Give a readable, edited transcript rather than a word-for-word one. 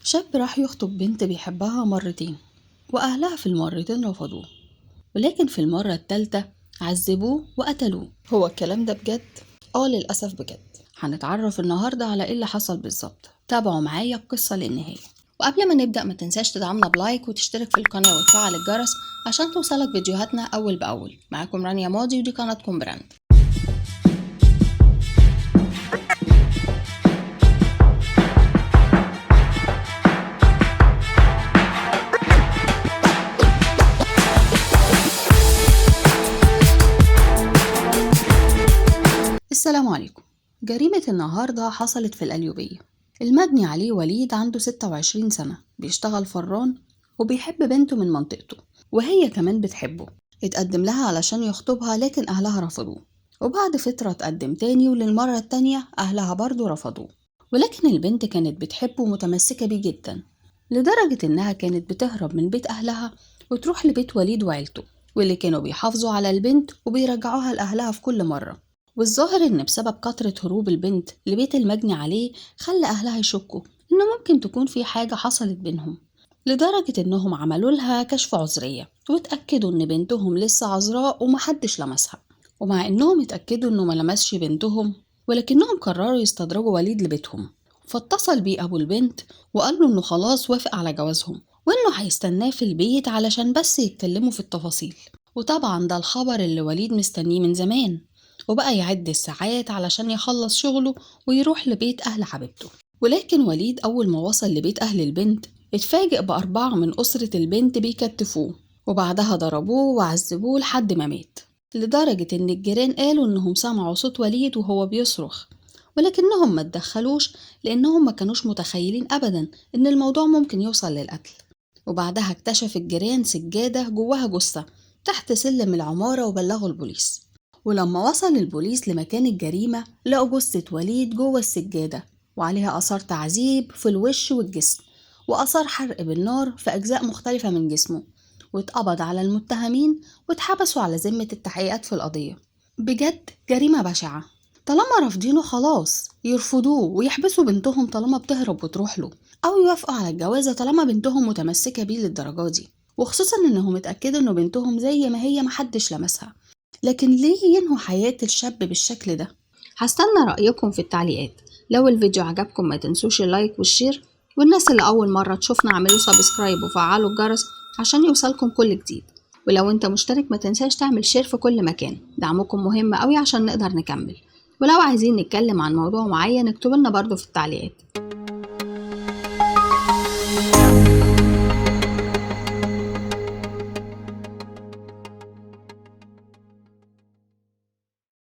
شاب راح يخطب بنت بيحبها مرتين، وأهلها في المرتين رفضوه، ولكن في المرة التالتة عذبوه وقتلوه. هو الكلام ده بجد؟ للأسف بجد. هنتعرف النهاردة على ايه اللي حصل بالظبط. تابعوا معايا القصة للنهاية. وقبل ما نبدأ ما تنساش تدعمنا بلايك وتشترك في القناة وتفعل الجرس عشان توصلك فيديوهاتنا أول بأول. معاكم رانيا ماضي ودي قناتكم براند. السلام عليكم. جريمة النهاردة حصلت في القليوبية. المجني عليه وليد عنده 26 سنة، بيشتغل فران وبيحب بنته من منطقته، وهي كمان بتحبه. اتقدم لها علشان يخطبها لكن أهلها رفضوه، وبعد فترة اتقدم تاني وللمرة التانية أهلها برضه رفضوه. ولكن البنت كانت بتحبه ومتمسكة بيه جدا، لدرجة إنها كانت بتهرب من بيت أهلها وتروح لبيت وليد وعيلته، واللي كانوا بيحافظوا على البنت وبيرجعوها لأهلها في كل مرة. والظاهر إن بسبب كترة هروب البنت لبيت المجني عليه خلى أهلها يشكوا إنه ممكن تكون في حاجة حصلت بينهم، لدرجة إنهم عملوا لها كشف عذرية واتأكدوا إن بنتهم لسه عذراء ومحدش لمسها. ومع إنهم اتأكدوا إنه ملمسش بنتهم، ولكنهم قرروا يستدرجوا وليد لبيتهم. فاتصل بيه أبو البنت وقال له إنه خلاص وافق على جوازهم، وإنه هيستناه في البيت علشان بس يتكلموا في التفاصيل. وطبعا ده الخبر اللي وليد مستنيه من زمان، وبقى يعد الساعات علشان يخلص شغله ويروح لبيت أهل حبيبته. ولكن وليد أول ما وصل لبيت أهل البنت اتفاجئ بأربعة من أسرة البنت بيكتفوه، وبعدها ضربوه وعذبوه لحد ما مات، لدرجة إن الجيران قالوا إنهم سمعوا صوت وليد وهو بيصرخ، ولكنهم ما اتدخلوش لأنهم ما كانوش متخيلين أبدا إن الموضوع ممكن يوصل للقتل. وبعدها اكتشف الجيران سجادة جواها جثة تحت سلم العمارة وبلغوا البوليس. ولما وصل البوليس لمكان الجريمة لقوا جثة وليد جوه السجادة، وعليها آثار تعذيب في الوش والجسم، وآثار حرق بالنار في أجزاء مختلفة من جسمه. واتقبض على المتهمين واتحبسوا على ذمة التحقيقات في القضية. بجد جريمة بشعة. طالما رافضينه خلاص يرفضوه ويحبسوا بنتهم طالما بتهرب وتروح له، أو يوافقوا على الجوازة طالما بنتهم متمسكة بيه للدرجة دي، وخصوصا إنهم اتأكدوا إنه بنتهم زي ما هي محدش لمسها. لكن ليه ينهوا حياة الشاب بالشكل ده؟ هستنى رأيكم في التعليقات. لو الفيديو عجبكم ما تنسوش اللايك والشير، والناس اللي أول مرة تشوفنا اعملوا سبسكرايب وفعلوا الجرس عشان يوصلكم كل جديد. ولو انت مشترك ما تنساش تعمل شير في كل مكان، دعمكم مهم قوي عشان نقدر نكمل. ولو عايزين نتكلم عن موضوع معين اكتبوا لنا برضو في التعليقات.